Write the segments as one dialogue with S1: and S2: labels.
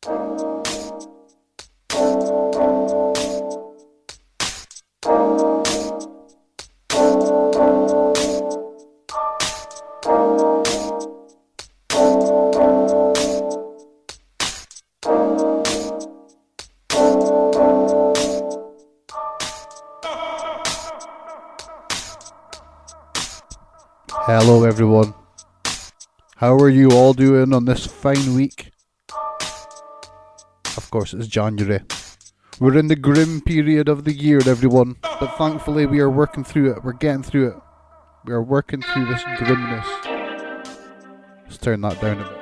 S1: Hello everyone, how are you all doing on this fine week? Of course it's January. We're in the grim period of the year, everyone, but thankfully we are working through it, we're getting through it. We are working through this grimness. Let's turn that down a bit.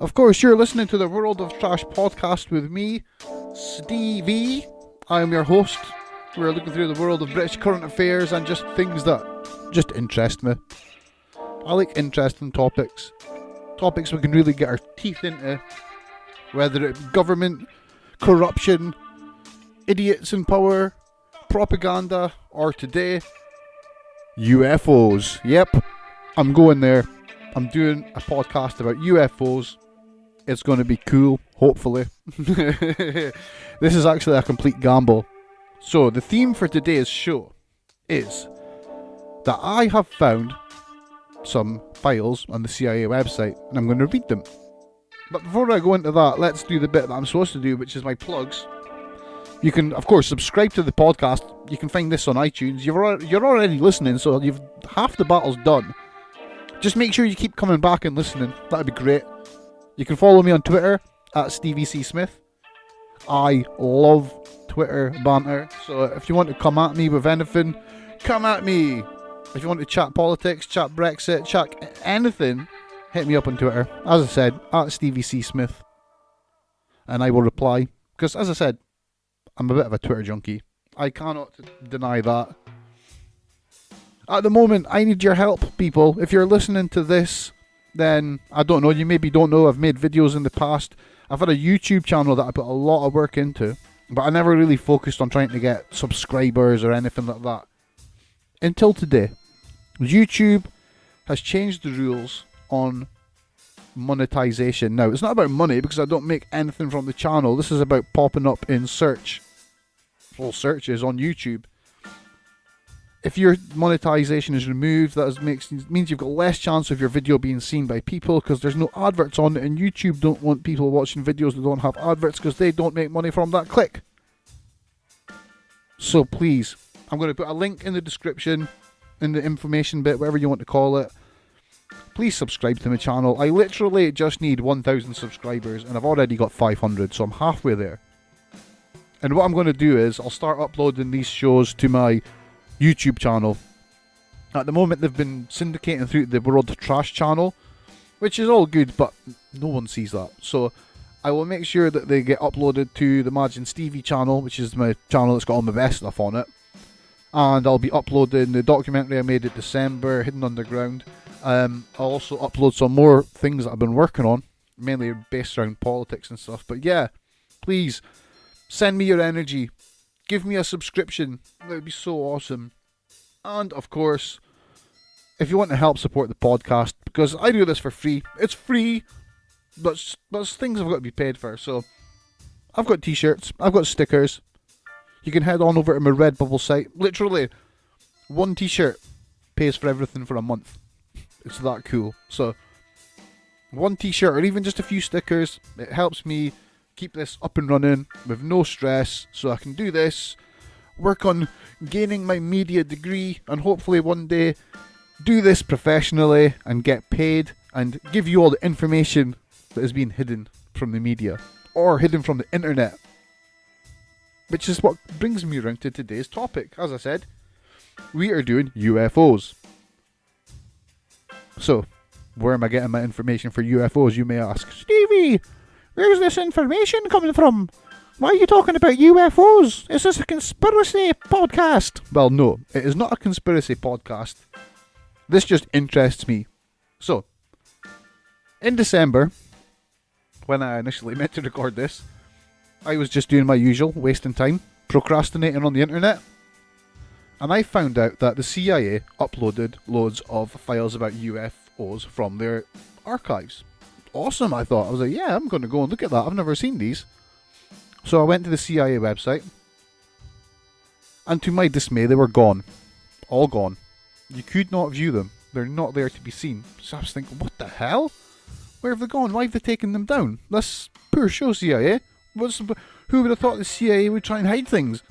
S1: Of course, you're listening to the World of Trash podcast with me, Stevie. I am your host. We're looking through the world of British current affairs and just things that just interest me. I like interesting topics. Topics we can really get our teeth into. Whether it be government, corruption, idiots in power, propaganda, or today, UFOs. Yep, I'm going there. I'm doing a podcast about UFOs. It's going to be cool, hopefully. This is actually a complete gamble. So, the theme for today's show is that I have found some files on the CIA website and I'm going to read them. But before I go into that, let's do the bit that I'm supposed to do, which is my plugs. You can, of course, subscribe to the podcast. You can find this on iTunes. You're already listening, so you've half the battle's done. Just make sure you keep coming back and listening. That'd be great. You can follow me on Twitter at Stevie C. Smith. I love Twitter banter, so if you want to come at me with anything, come at me. If you want to chat politics, chat Brexit, chat anything, hit me up on Twitter. As I said, at Stevie C. Smith. And I will reply. Because, as I said, I'm a bit of a Twitter junkie. I cannot deny that. At the moment, I need your help, people. If you're listening to this, then, I don't know, you maybe don't know, I've made videos in the past. I've had a YouTube channel that I put a lot of work into. But I never really focused on trying to get subscribers or anything like that. Until today. YouTube has changed the rules on monetization. Now, it's not about money because I don't make anything from the channel. This is about popping up in search. Full searches on YouTube. If your monetization is removed, that means you've got less chance of your video being seen by people because there's no adverts on it, and YouTube don't want people watching videos that don't have adverts because they don't make money from that click. So please, I'm going to put a link in the description, in the information bit, whatever you want to call it. Please subscribe to my channel. I literally just need 1,000 subscribers and I've already got 500, so I'm halfway there. And what I'm going to do is I'll start uploading these shows to my YouTube channel. At the moment they've been syndicating through the World of Trash channel, which is all good, but no one sees that. So I will make sure that they get uploaded to the Imagine Stevie channel, which is my channel that's got all my best stuff on it. And I'll be uploading the documentary I made in December, Hidden Underground. I'll also upload some more things that I've been working on, mainly based around politics and stuff. But yeah, please, send me your energy. Give me a subscription. That would be so awesome. And, of course, if you want to help support the podcast, because I do this for free. It's free, but things have got to be paid for. So, I've got t-shirts. I've got stickers. You can head on over to my Redbubble site. Literally, one t-shirt pays for everything for a month. It's that cool. So, one t-shirt or even just a few stickers, it helps me keep this up and running with no stress, so I can do this, work on gaining my media degree, and hopefully one day do this professionally and get paid and give you all the information that is being hidden from the media or hidden from the internet. Which is what brings me around to today's topic. As I said, we are doing UFOs. So, where am I getting my information for UFOs, you may ask? Stevie, where's this information coming from? Why are you talking about UFOs? Is this a conspiracy podcast? Well, no, it is not a conspiracy podcast. This just interests me. So, in December, when I initially meant to record this, I was just doing my usual, wasting time, procrastinating on the internet. And I found out that the CIA uploaded loads of files about UFOs from their archives. awesome, I thought. I was like, yeah, I'm going to go and look at that. I've never seen these. So I went to the CIA website, and to my dismay, they were gone. All gone. You could not view them. They're not there to be seen. So I was thinking, what the hell? Where have they gone? Why have they taken them down? That's poor show, CIA. Who would have thought the CIA would try and hide things?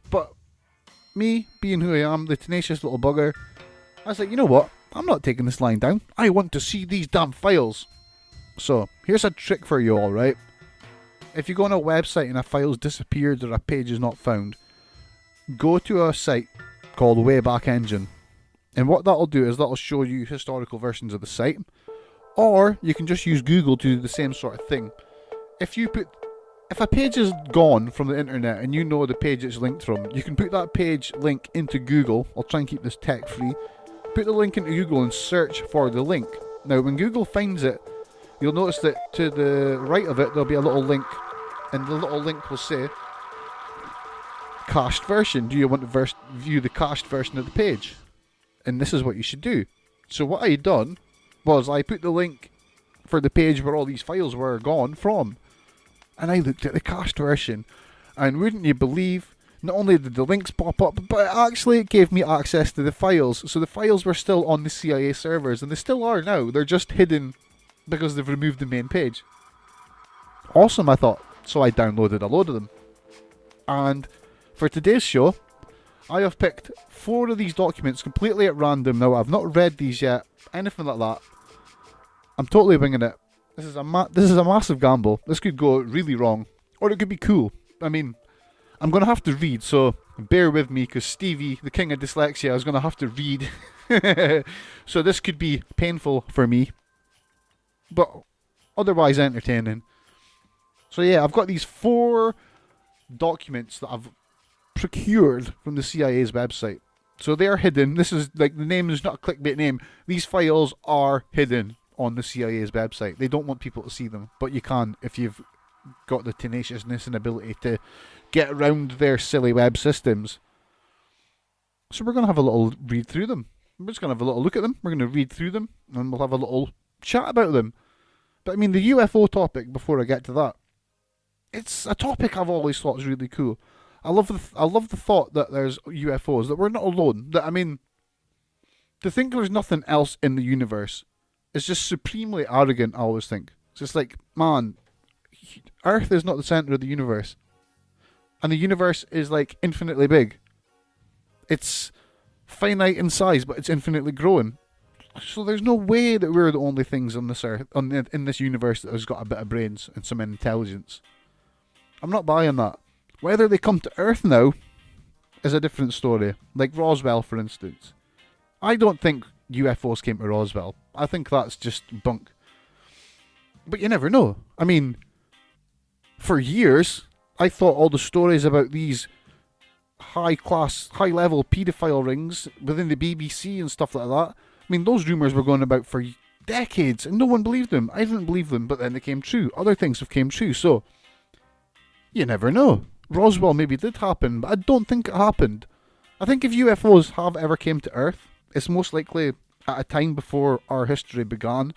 S1: But me, being who I am, the tenacious little bugger, I was like, you know what? I'm not taking this line down. I want to see these damn files. So, here's a trick for you all, right? If you go on a website and a file's disappeared or a page is not found, go to a site called Wayback Engine. And what that'll do is that'll show you historical versions of the site. Or you can just use Google to do the same sort of thing. If a page is gone from the internet and you know the page it's linked from, you can put that page link into Google. I'll try and keep this tech free. Put the link into Google and search for the link. Now, when Google finds it, you'll notice that to the right of it, there'll be a little link. And the little link will say, cached version. Do you want to view the cached version of the page? And this is what you should do. So what I done was I put the link for the page where all these files were gone from. And I looked at the cached version. And wouldn't you believe, not only did the links pop up, but actually it gave me access to the files. So the files were still on the CIA servers, and they still are now. They're just hidden because they've removed the main page. Awesome, I thought. So I downloaded a load of them. And for today's show, I have picked 4 of these documents completely at random. Now, I've not read these yet, anything like that. I'm totally winging it. This is a massive gamble. This could go really wrong, or it could be cool. I mean, I'm going to have to read, so bear with me, because Stevie, the king of dyslexia, is going to have to read. So this could be painful for me, but otherwise entertaining. So yeah, I've got these 4 documents that I've procured from the CIA's website. So they are hidden. This is, like, the name is not a clickbait name. These files are hidden on the CIA's website. They don't want people to see them, but you can if you've got the tenaciousness and ability to get around their silly web systems. So we're going to have a little read through them. We're just going to have a little look at them. We're going to read through them, and we'll have a little chat about them. But I mean, the UFO topic, before I get to that, it's a topic I've always thought is really cool. I love the thought that there's UFOs, that we're not alone. That, I mean, to think there's nothing else in the universe is just supremely arrogant, I always think. It's just like, man, Earth is not the centre of the universe. And the universe is, like, infinitely big. It's finite in size, but it's infinitely growing. So there's no way that we're the only things on this Earth, in this universe, that has got a bit of brains and some intelligence. I'm not buying that. Whether they come to Earth now is a different story. Like Roswell, for instance. I don't think UFOs came to Roswell. I think that's just bunk. But you never know. I mean, for years, I thought all the stories about these high-class, high-level paedophile rings within the BBC and stuff like that, I mean, those rumours were going about for decades, and no one believed them. I didn't believe them, but then they came true. Other things have came true, so you never know. Roswell maybe did happen, but I don't think it happened. I think if UFOs have ever came to Earth, it's most likely at a time before our history began,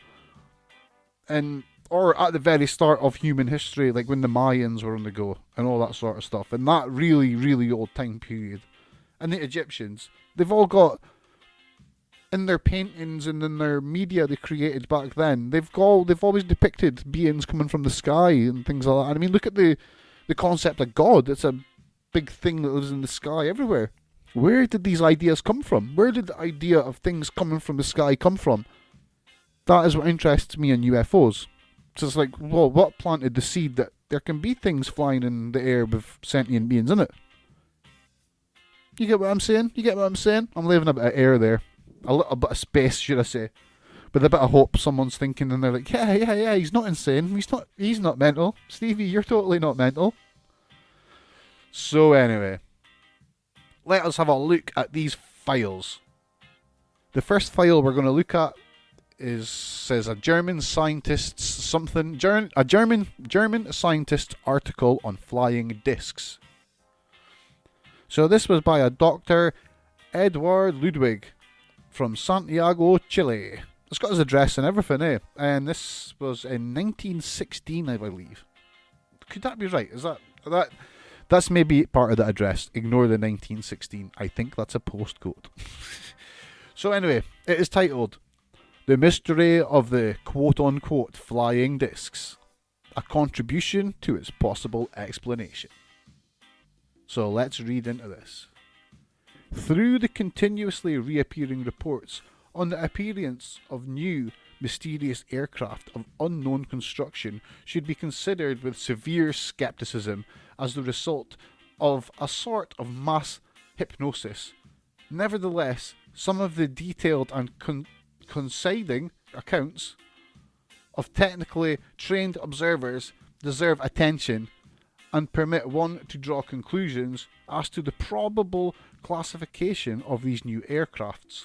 S1: or at the very start of human history, like when the Mayans were on the go, and all that sort of stuff, and that really, really old time period. And the Egyptians, they've all got, in their paintings and in their media they created back then, they've always depicted beings coming from the sky and things like that. And I mean, look at the concept of God. It's a big thing that lives in the sky everywhere. Where did these ideas come from? Where did the idea of things coming from the sky come from? That is what interests me in UFOs. So it's like, well, what planted the seed that there can be things flying in the air with sentient beings in it? You get what I'm saying? I'm leaving a bit of air there. A little bit of space, should I say. With a bit of hope someone's thinking, and they're like, yeah, he's not insane. He's not mental. Stevie, you're totally not mental. So anyway, let us have a look at these files. The first file we're going to look at says a German scientist's article on flying discs. So this was by a Dr. Edward Ludwig from Santiago, Chile. It's got his address and everything, eh? And this was in 1916, I believe. Could that be right? Is that that's maybe part of the address? Ignore the 1916. I think that's a postcode. So anyway, it is titled "The Mystery of the Quote-Unquote Flying Discs: A Contribution to its Possible Explanation." So let's read into this. Through the continuously reappearing reports on the appearance of new, mysterious aircraft of unknown construction should be considered with severe skepticism as the result of a sort of mass hypnosis. Nevertheless, some of the detailed and coinciding accounts of technically trained observers deserve attention and permit one to draw conclusions as to the probable classification of these new aircrafts.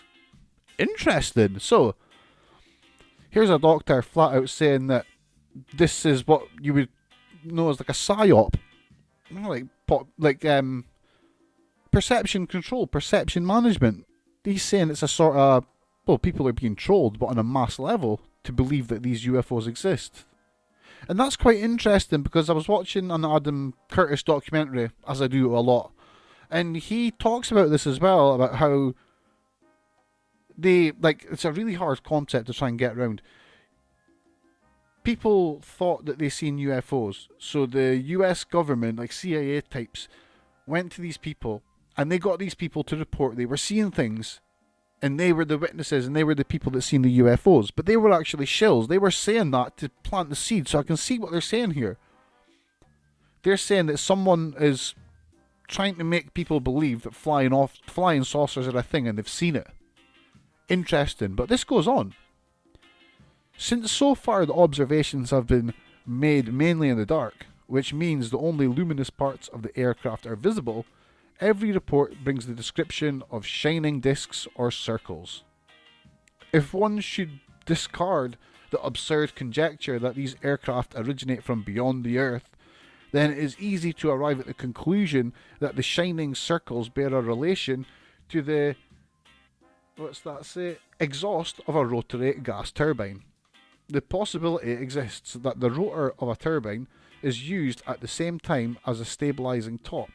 S1: Interesting. So, here's a doctor flat out saying that this is what you would know as like a psyop, perception control, perception management. He's saying it's a sort of, well, people are being trolled, but on a mass level, to believe that these UFOs exist. And that's quite interesting because I was watching an Adam Curtis documentary, as I do a lot, and he talks about this as well, about how it's a really hard concept to try and get around. People thought that they seen UFOs, so the US government, like CIA types, went to these people and they got these people to report they were seeing things, and they were the witnesses and they were the people that seen the UFOs, but they were actually shills. They were saying that to plant the seed, so I can see what they're saying here. They're saying that someone is trying to make people believe that flying saucers are a thing and they've seen it. Interesting, but this goes on. Since so far the observations have been made mainly in the dark, which means the only luminous parts of the aircraft are visible, every report brings the description of shining discs or circles. If one should discard the absurd conjecture that these aircraft originate from beyond the Earth, then it is easy to arrive at the conclusion that the shining circles bear a relation to the exhaust of a rotary gas turbine. The possibility exists that the rotor of a turbine is used at the same time as a stabilizing top,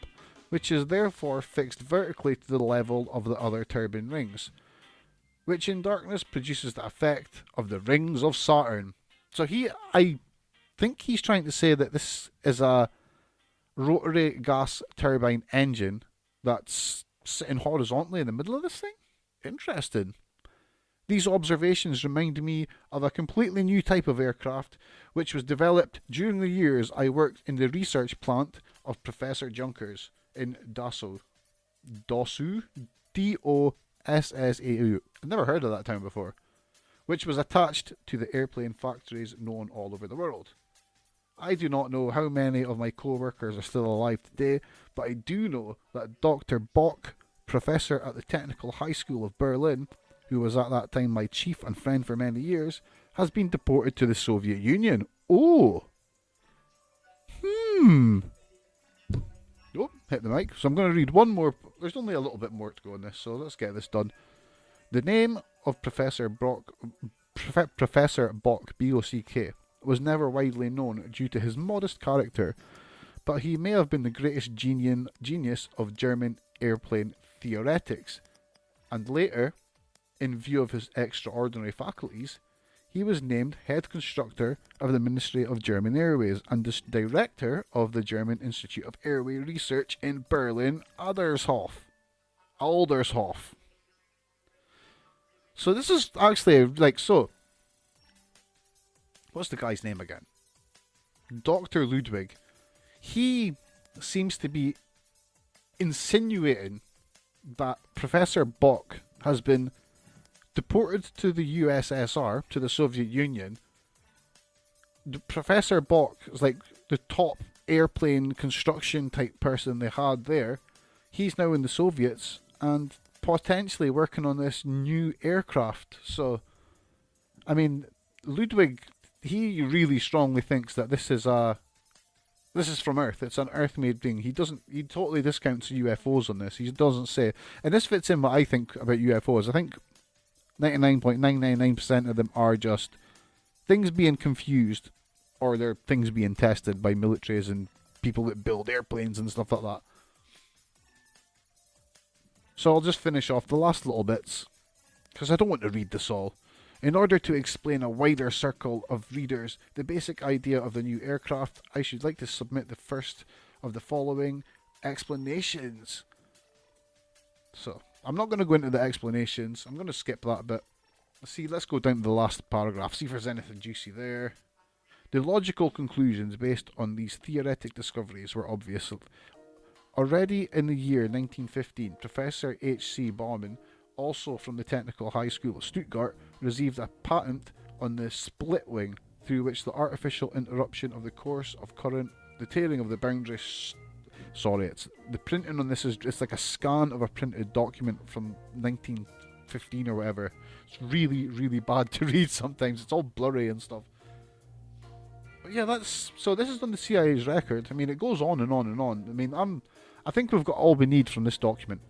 S1: which is therefore fixed vertically to the level of the other turbine rings, which in darkness produces the effect of the rings of Saturn. So I think he's trying to say that this is a rotary gas turbine engine that's sitting horizontally in the middle of this thing. Interesting. These observations remind me of a completely new type of aircraft which was developed during the years I worked in the research plant of Professor Junkers in Dossu. Dossu? D-O-S-S-A-U. I've never heard of that town before. Which was attached to the airplane factories known all over the world. I do not know how many of my co-workers are still alive today, but I do know that Dr. Bach, professor at the Technical High School of Berlin, who was at that time my chief and friend for many years, has been deported to the Soviet Union. Oh! Oh, hit the mic. So I'm going to read one more. There's only a little bit more to go on this, so let's get this done. The name of Professor Bach, B-O-C-K, was never widely known due to his modest character, but he may have been the greatest genius of German airplane theoretics, and later, in view of his extraordinary faculties, he was named head constructor of the Ministry of German Airways and the director of the German Institute of Airway Research in Berlin, Aldershof. So this is actually what's the guy's name again? Dr. Ludwig. He seems to be insinuating that Professor Bach has been deported to the USSR, to the Soviet Union. Professor Bach is like the top airplane construction type person they had there. He's now in the Soviets and potentially working on this new aircraft. So, I mean, Ludwig, he really strongly thinks that this is from Earth. It's an Earth-made thing. He totally discounts UFOs on this. He doesn't say, and this fits in what I think about UFOs. I think 99.999% of them are just things being confused, or they're things being tested by militaries and people that build airplanes and stuff like that. So I'll just finish off the last little bits, because I don't want to read this all. In order to explain a wider circle of readers the basic idea of the new aircraft, I should like to submit the first of the following explanations. So, I'm not going to go into the explanations. I'm going to skip that bit. Let's go down to the last paragraph, see if there's anything juicy there. The logical conclusions based on these theoretic discoveries were obvious. Already in the year 1915, Professor H.C. Baumann, also from the Technical High School of Stuttgart, received a patent on the split wing, through which the artificial interruption of the course of current, the tearing of the boundary. It's the printing on this it's like a scan of a printed document from 1915 or whatever. It's really, really bad to read sometimes. It's all blurry and stuff. But yeah, this is on the CIA's record. I mean, it goes on and on and on. I mean, I think we've got all we need from this document.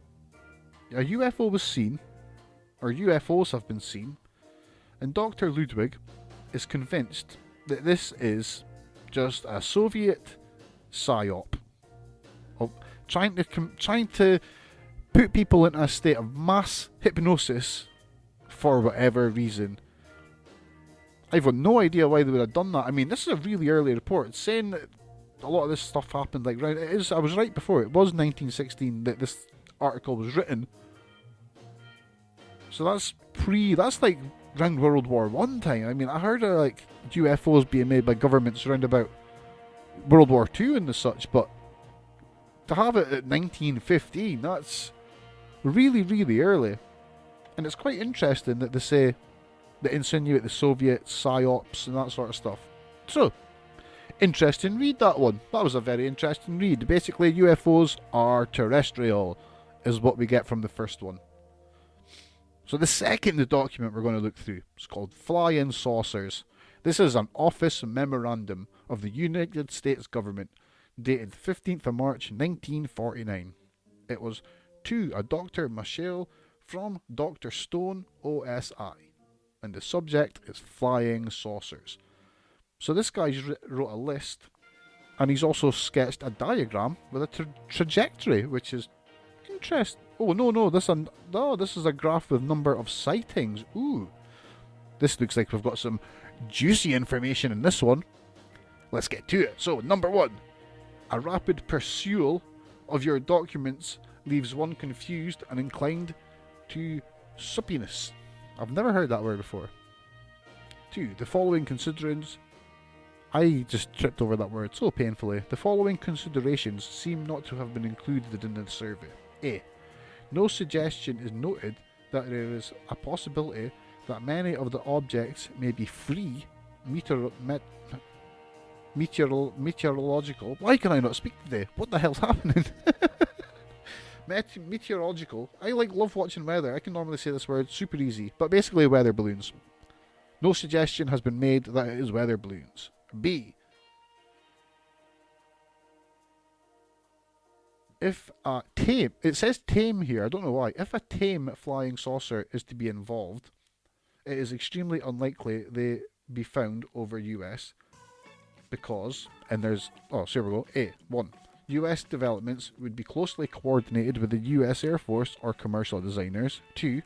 S1: A UFO was seen, or UFOs have been seen, and Dr. Ludwig is convinced that this is just a Soviet psyop of trying to put people into a state of mass hypnosis for whatever reason. I've got no idea why they would have done that. I mean, this is a really early report. It's saying that a lot of this stuff happened like right. I was right before. It was 1916 that this article was written. So that's like around World War I time. I mean, I heard of like UFOs being made by governments around about World War II and the such, but to have it at 1915, that's really, really early. And it's quite interesting that they insinuate the Soviet psyops and that sort of stuff. So, interesting read, that one. That was a very interesting read. Basically, UFOs are terrestrial, is what we get from the first one. So the second document we're going to look through is called Flying Saucers. This is an office memorandum of the United States government, dated 15th of March 1949. It was to a Dr. Michel from Dr. Stone, OSI. And the subject is flying saucers. So this guy's wrote a list, and he's also sketched a diagram with a trajectory, which is interesting. Oh, no, this is a graph with number of sightings. Ooh. This looks like we've got some juicy information in this one. Let's get to it. So, number 1. A rapid perusal of your documents leaves one confused and inclined to suppiness. I've never heard that word before. 2. The following considerations. I just tripped over that word so painfully. The following considerations seem not to have been included in the survey. A. No suggestion is noted that there is a possibility that many of the objects may be free meteorological. Why can I not speak today? What the hell's happening? Meteorological. I love watching weather. I can normally say this word super easy, but basically weather balloons. No suggestion has been made that it is weather balloons. B. If a tame, it says tame here, I don't know why. If a tame flying saucer is to be involved, it is extremely unlikely they be found over US because, and there's, so here we go. A. 1. US developments would be closely coordinated with the US Air Force or commercial designers. 2.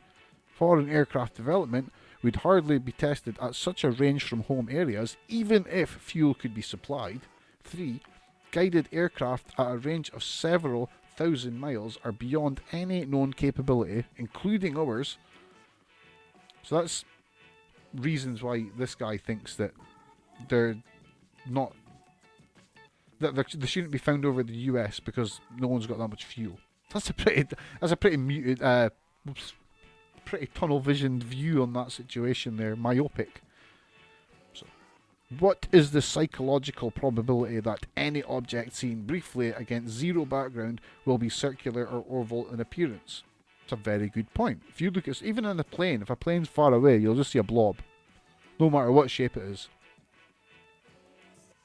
S1: Foreign aircraft development would hardly be tested at such a range from home areas, even if fuel could be supplied. 3. Guided aircraft at a range of several thousand miles are beyond any known capability, including ours. So that's reasons why this guy thinks that they're not, that they shouldn't be found over the US because no one's got that much fuel. That's a pretty muted, pretty tunnel-visioned view on that situation there, myopic. So, what is the psychological probability that any object seen briefly against zero background will be circular or oval in appearance? It's a very good point. If you look at, even in a plane, if a plane's far away, you'll just see a blob, no matter what shape it is.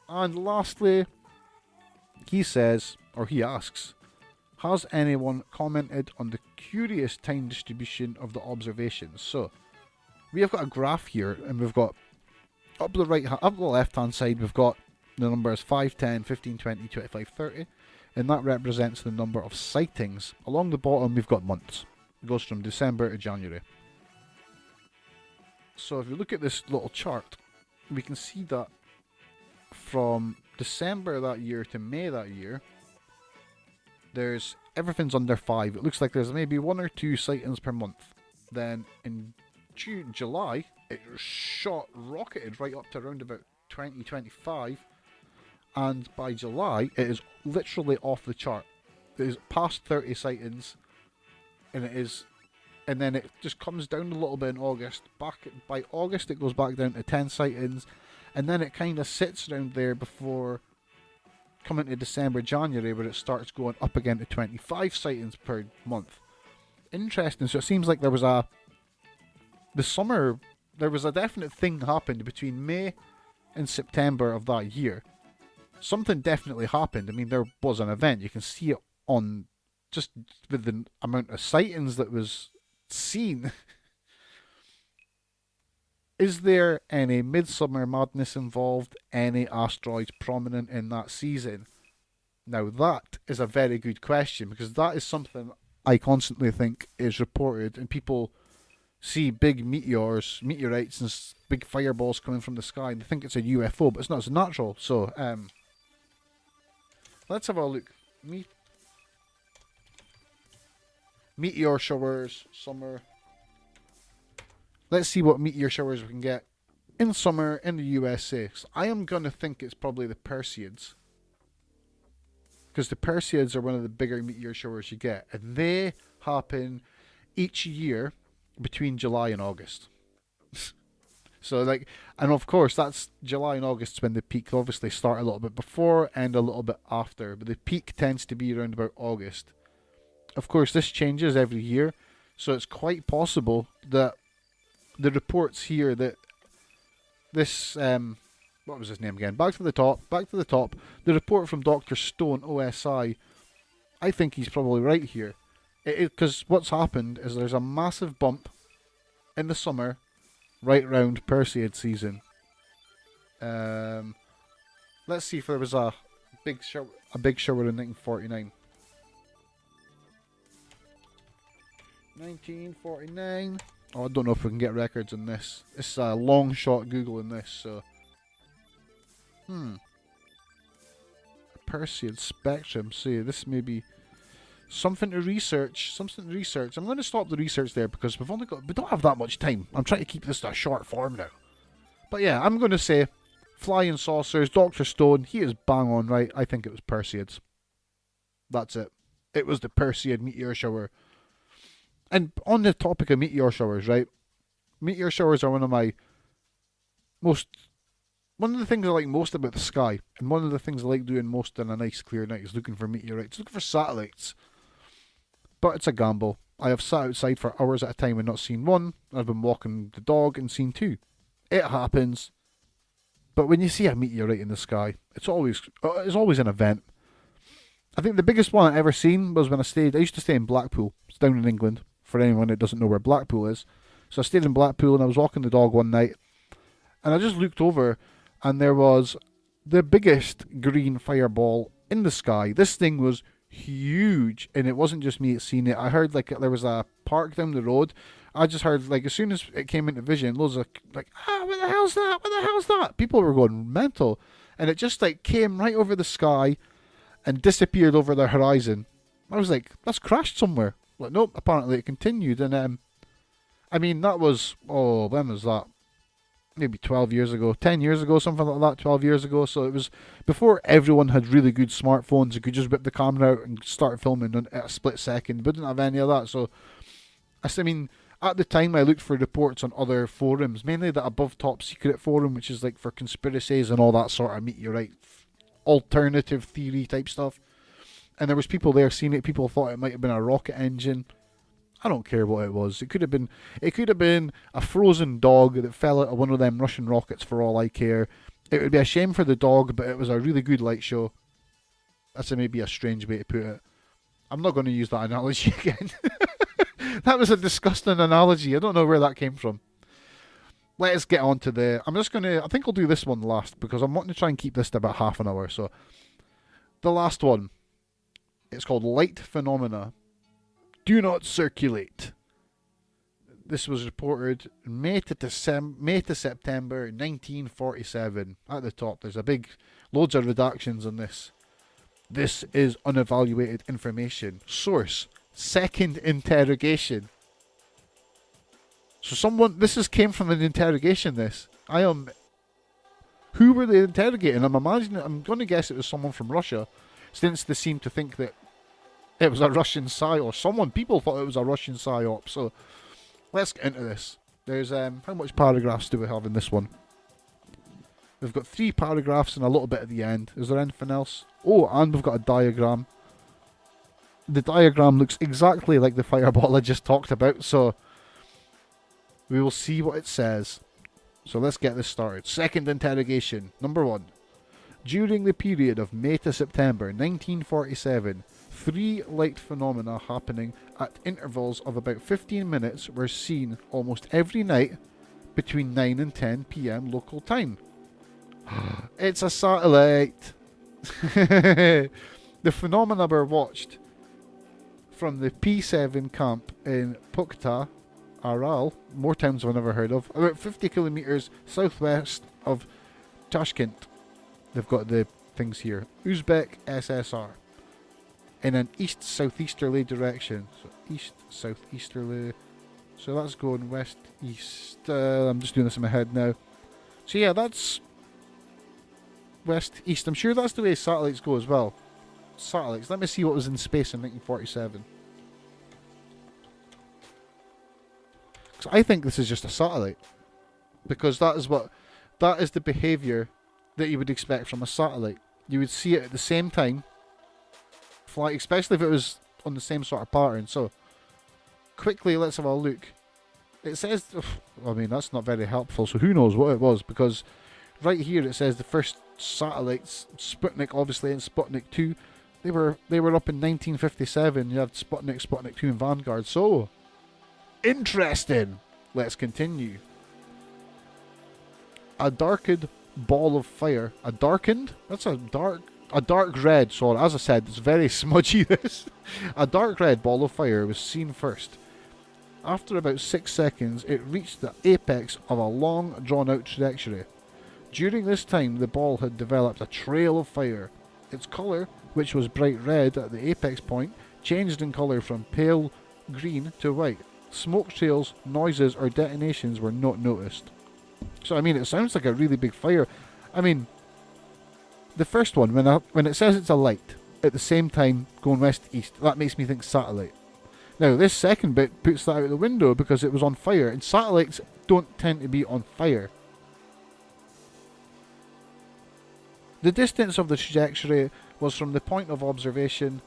S1: And lastly, he says, or he asks, has anyone commented on the curious time distribution of the observations? So, we have got a graph here, and we've got up the left hand side, we've got the numbers 5, 10, 15, 20, 25, 30, and that represents the number of sightings. Along the bottom, we've got months. It goes from December to January. So if you look at this little chart, we can see that from December that year to May that year, everything's under 5. It looks like there's maybe 1 or 2 sightings per month. Then in July, it rocketed right up to around about 20, 25. And by July, it is literally off the chart. It is past 30 sightings, and then it just comes down a little bit in August. By August, it goes back down to 10 sightings, and then it kind of sits around there before coming to December, January, where it starts going up again to 25 sightings per month. Interesting. So it seems like there was a definite thing happened between May and September of that year. Something definitely happened. I mean, there was an event. You can see it on just with the amount of sightings that was seen. Is there any midsummer madness involved? Any asteroids prominent in that season? Now that is a very good question, because that is something I constantly think is reported, and people see big meteorites and big fireballs coming from the sky, and they think it's a UFO, but it's not. It's natural. So let's have a look. Meteor showers, summer. Let's see what meteor showers we can get in summer in the USA. So I am going to think it's probably the Perseids, because the Perseids are one of the bigger meteor showers you get, and they happen each year between July and August. So and of course that's July and August when the peak obviously start a little bit before and a little bit after, but the peak tends to be around about August. Of course, this changes every year, so it's quite possible that the reports here that this what was his name again? Back to the top. The report from Dr. Stone, OSI. I think he's probably right here. Because what's happened is there's a massive bump in the summer, right around Perseid season. Let's see if there was a big shower in 1949. 1949. Oh, I don't know if we can get records on this. It's a long shot Googling this, so. Perseid spectrum. See, this may be something to research. I'm going to stop the research there because we don't have that much time. I'm trying to keep this to a short form now. But yeah, I'm going to say flying saucers, Dr. Stone, he is bang on right. I think it was Perseids. That's it. It was the Perseid meteor shower. And on the topic of meteor showers, right? Meteor showers are one of the things I like most about the sky, and one of the things I like doing most on a nice clear night is looking for meteorites, looking for satellites. But it's a gamble. I have sat outside for hours at a time and not seen one. I've been walking the dog and seen 2. It happens. But when you see a meteorite in the sky, it's always an event. I think the biggest one I ever seen was when I used to stay in Blackpool. It's down in England, for anyone that doesn't know where Blackpool is. So I stayed in Blackpool and I was walking the dog one night, and I just looked over, and there was the biggest green fireball in the sky. This thing was huge, and it wasn't just me seeing it. I heard there was a park down the road. I just heard as soon as it came into vision, loads of what the hell's that? What the hell's that? People were going mental, and it just came right over the sky and disappeared over the horizon. I was like, that's crashed somewhere. Nope, apparently it continued. And I mean, that was, when was that? Maybe 12 years ago, 10 years ago, something like that, 12 years ago. So it was before everyone had really good smartphones. You could just whip the camera out and start filming in a split second. But didn't have any of that. So, I mean, at the time I looked for reports on other forums, mainly that above top secret forum, which is for conspiracies and all that sort of meteorite alternative theory type stuff. And there was people there seeing it. People thought it might have been a rocket engine. I don't care what it was. It could have been a frozen dog that fell out of one of them Russian rockets for all I care. It would be a shame for the dog, but it was a really good light show. That's maybe a strange way to put it. I'm not going to use that analogy again. That was a disgusting analogy. I don't know where that came from. let's get on to the. I think I'll do this one last because I'm wanting to try and keep this to about half an hour. So, the last one, it's called Light Phenomena. Do not circulate. This was reported May to September 1947. At the top, there's loads of redactions on this. This is unevaluated information. Source: Second Interrogation. So this came from an interrogation. Who were they interrogating? I'm going to guess it was someone from Russia, since they seem to think that it was a Russian psyop, people thought it was a Russian psyop. So let's get into this. There's how much paragraphs do we have in this one? We've got 3 paragraphs and a little bit at the end. Is there anything else? Oh, and we've got a diagram. The diagram looks exactly like the fireball I just talked about, so we will see what it says. So let's get this started. Second interrogation. Number 1. During the period of May to September 1947, 3 light phenomena happening at intervals of about 15 minutes were seen almost every night between 9 and 10 p.m. local time. It's a satellite. The phenomena were watched from the P7 camp in Pukhta, Aral, more towns I've never heard of, about 50 kilometres southwest of Tashkent. They've got the things here. Uzbek SSR. In an east-southeasterly direction. So east-southeasterly. So that's going west-east. I'm just doing this in my head now. So yeah, that's west-east. I'm sure that's the way satellites go as well. Satellites. Let me see what was in space in 1947. Because I think this is just a satellite. Because that is the behaviour that you would expect from a satellite. You would see it at the same time, fly, especially if it was on the same sort of pattern. So, quickly, let's have a look. It says, I mean, that's not very helpful, so who knows what it was, because right here it says the first satellites, Sputnik obviously and Sputnik 2, they were up in 1957. You had Sputnik, Sputnik 2 and Vanguard. So, interesting. Let's continue. A darkened ball of fire. A darkened? That's a dark red, sorry, as I said, it's very smudgy this. A dark red ball of fire was seen first. After about 6 seconds, it reached the apex of a long, drawn-out trajectory. During this time, the ball had developed a trail of fire. Its colour, which was bright red at the apex point, changed in colour from pale green to white. Smoke trails, noises, or detonations were not noticed. So, I mean, it sounds like a really big fire. I mean, the first one, when it says it's a light, at the same time going west-east, that makes me think satellite. Now, this second bit puts that out the window because it was on fire, and satellites don't tend to be on fire. The distance of the trajectory was from the point of observation.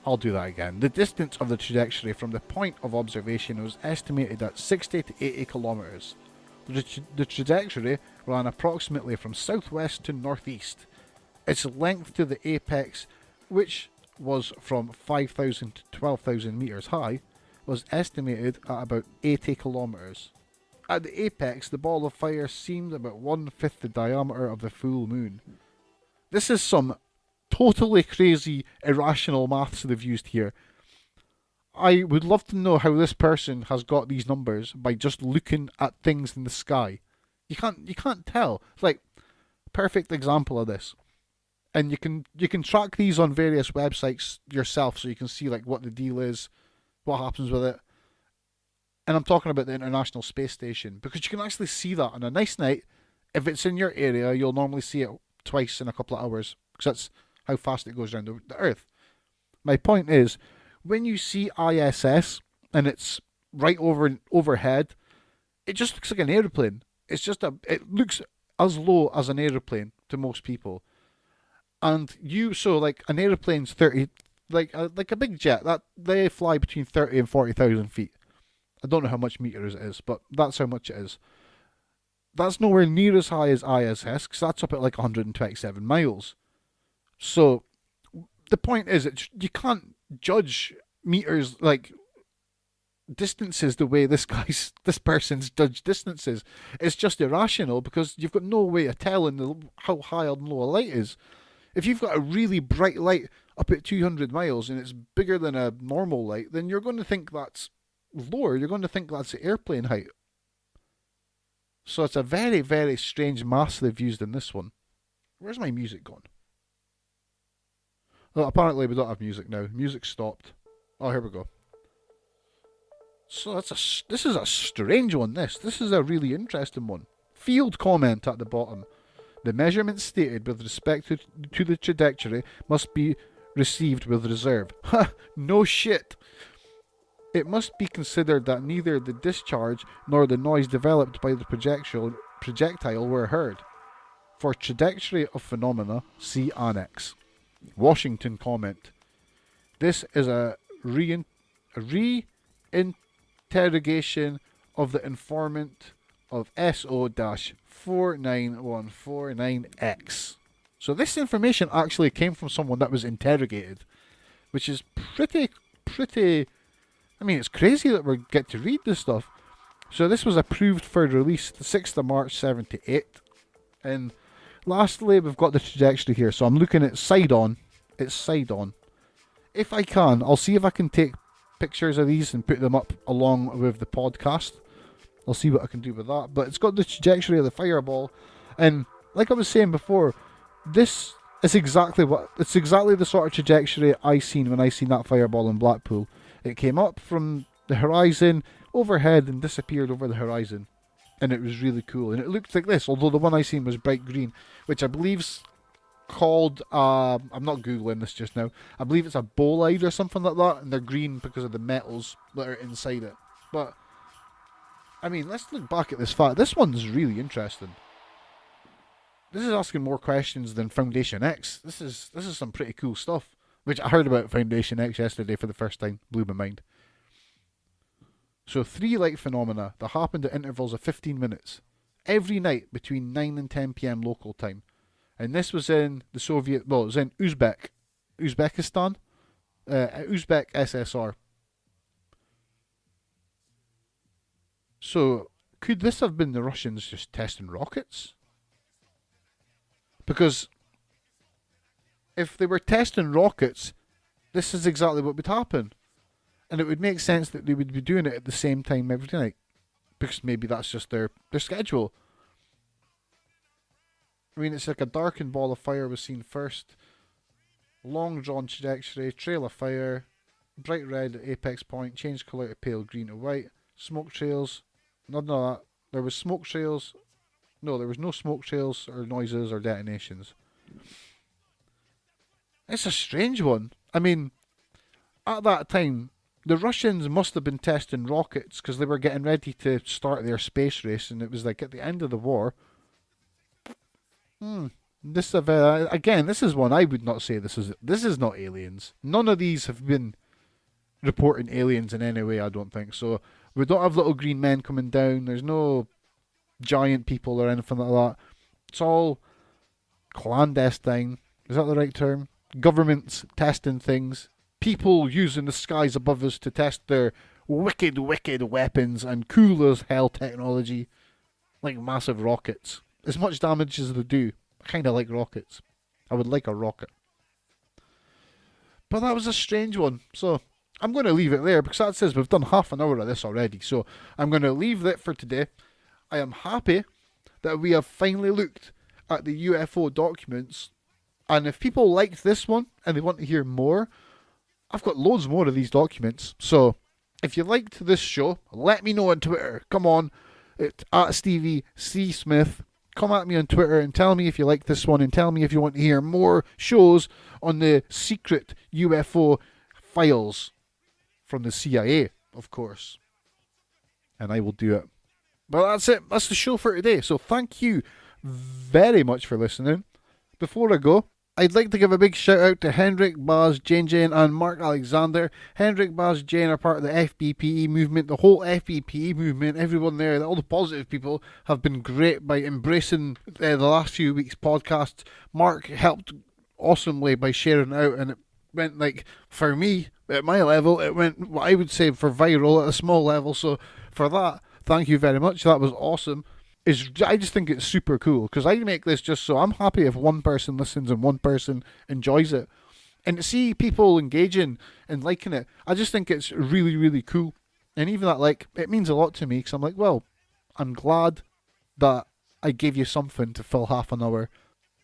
S1: I'll do that again. The distance of the trajectory from the point of observation was estimated at 60 to 80 kilometres. The trajectory ran approximately from southwest to northeast. Its length to the apex, which was from 5,000 to 12,000 metres high, was estimated at about 80 kilometres. At the apex, the ball of fire seemed about 1/5 the diameter of the full moon. This is some totally crazy, irrational maths they've used here. I would love to know how this person has got these numbers by just looking at things in the sky. You can't tell. It's like perfect example of this. And you can track these on various websites yourself, so you can see like what the deal is, what happens with it. And I'm talking about the International Space Station, because you can actually see that on a nice night. If it's in your area, you'll normally see it twice in a couple of hours, because that's how fast it goes around the Earth. My point is, when you see ISS and it's right overhead, it just looks like an aeroplane. It looks as low as an aeroplane to most people. And like an aeroplane's 30, like a big jet, that they fly between 30 and 40,000 feet. I don't know how much meters it is, but that's how much it is. That's nowhere near as high as ISS, because that's up at like 127 miles. So the point is, you can't judge meters, like distances the way this person's judged distances. It's just irrational because you've got no way of telling how high or low a light is. If you've got a really bright light up at 200 miles and it's bigger than a normal light, then you're going to think that's lower. You're going to think that's the airplane height. So it's a very, very strange mass they've used in this one. Where's my music gone? Well, apparently we don't have music now. Music stopped. Oh, here we go. So this is a strange one, this. This is a really interesting one. Field comment at the bottom. The measurements stated with respect to the trajectory must be received with reserve. Ha! No shit! It must be considered that neither the discharge nor the noise developed by the projectile were heard. For trajectory of phenomena, see Annex. Washington comment. This is a re-interrogation of the informant of SO-49149X. So this information actually came from someone that was interrogated, which is pretty. I mean, it's crazy that we get to read this stuff. So this was approved for release the 6th of March 78. And lastly, we've got the trajectory here. So I'm looking at side on. It's side on. If I can, I'll see if I can take pictures of these and put them up along with the podcast. I'll see what I can do with that. But it's got the trajectory of the fireball. And like I was saying before, this is exactly the sort of trajectory I seen when I seen that fireball in Blackpool. It came up from the horizon, overhead, and disappeared over the horizon. And it was really cool. And it looked like this, although the one I seen was bright green, which I believe's called, I'm not Googling this just now, I believe it's a bolide or something like that, and they're green because of the metals that are inside it. But, I mean, let's look back at this fact. This one's really interesting. This is asking more questions than Foundation X. This is some pretty cool stuff. Which I heard about Foundation X yesterday for the first time. Blew my mind. So 3 light phenomena that happened at intervals of 15 minutes. Every night between 9 and 10 p.m. local time. And this was in the Soviet... Well, it was in Uzbekistan? Uzbek SSR. So, could this have been the Russians just testing rockets? Because if they were testing rockets, this is exactly what would happen. And it would make sense that they would be doing it at the same time every night. Because maybe that's just their schedule. I mean, it's like a darkened ball of fire was seen first. Long drawn trajectory, trail of fire, bright red at apex point, changed colour to pale green to white, smoke trails, none of that. There was smoke trails. No, there was no smoke trails or noises or detonations. It's a strange one. I mean, at that time, the Russians must have been testing rockets because they were getting ready to start their space race, and it was like at the end of the war. This is one I would not say this is not aliens. None of these have been reporting aliens in any way, I don't think. So we don't have little green men coming down. There's no giant people or anything like that. It's all clandestine. Is that the right term? Governments testing things. People using the skies above us to test their wicked, wicked weapons and cool as hell technology. Like massive rockets. As much damage as they do. I kind of like rockets. I would like a rocket. But that was a strange one. So I'm going to leave it there because that says we've done half an hour of this already. So I'm going to leave that for today. I am happy that we have finally looked at the UFO documents. And if people liked this one and they want to hear more, I've got loads more of these documents. So if you liked this show, let me know on Twitter. Come on, at Stevie C. Smith. Come at me on Twitter and tell me if you like this one and tell me if you want to hear more shows on the secret UFO files from the CIA, of course. And I will do it. But that's it. That's the show for today. So thank you very much for listening. Before I go, I'd like to give a big shout out to Hendrik, Baz, Jane, and Mark Alexander. Hendrik, Baz, Jane are part of the FBPE movement. The whole FBPE movement, everyone there, all the positive people have been great by embracing the last few weeks' podcasts. Mark helped awesomely by sharing it out, and it went, like, for me, at my level, it went, what I would say, for viral at a small level. So for that, thank you very much. That was awesome. I just think it's super cool, because I make this just so I'm happy if one person listens and one person enjoys it. And to see people engaging and liking it, I just think it's really, really cool. And even that, like, it means a lot to me, because I'm like, well, I'm glad that I gave you something to fill half an hour,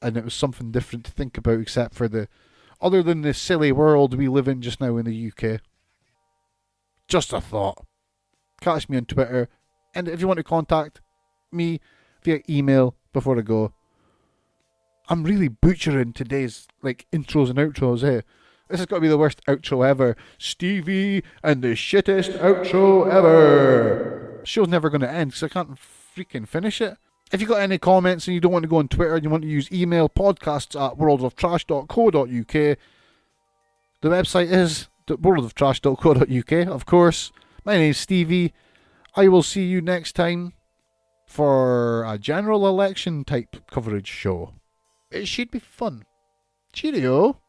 S1: and it was something different to think about, except for other than the silly world we live in just now in the UK. Just a thought. Catch me on Twitter, and if you want to contact me via email before I go. I'm really butchering today's, like, intros and outros, eh? This has got to be the worst outro ever. Stevie and the shittest outro ever. Show's never going to end because I can't freaking finish it. If you got any comments and you don't want to go on Twitter and you want to use email, podcasts@worldoftrash.co.uk. The website is worldoftrash.co.uk, of course. My name's Stevie. I will see you next time for a general election type coverage show. It should be fun. Cheerio.